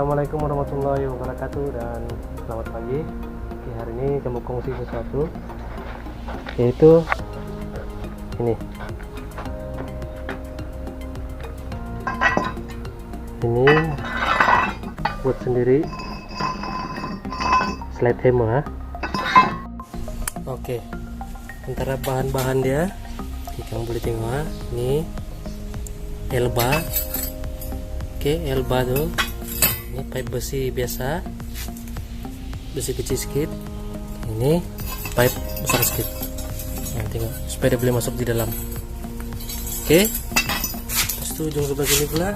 Assalamualaikum warahmatullahi wabarakatuh dan selamat pagi. Oke, hari ini kamu kongsi sesuatu, yaitu ini buat sendiri slide hammer. Oke, antara bahan-bahan dia kamu boleh tengok ini elba. Oke, elba tuh ini pipe besi biasa, besi kecil sedikit. Ini pipe besar sedikit. Nah, tengok supaya dia boleh masuk di dalam. Oke, terus tuh ujung sebelah sini pula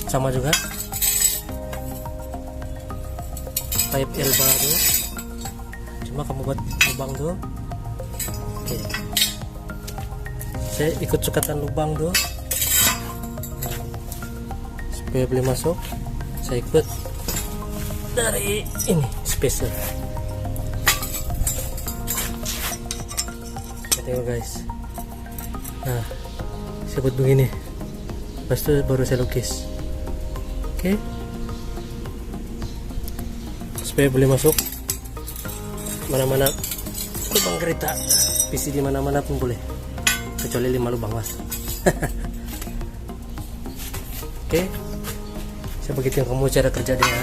sama juga pipe elba tuh, cuma kamu buat lubang tuh. Oke, saya ikut sukatan lubang tuh supaya boleh masuk. Saya ikut dari ini spacer. Tengok guys, nah saya buat begini, lepas itu baru saya lukis. Oke, supaya boleh masuk mana-mana lubang kereta, PC di mana-mana pun boleh, kecuali 5 lubang mas. Oke, saya begitu yang kamu cara kerja dia.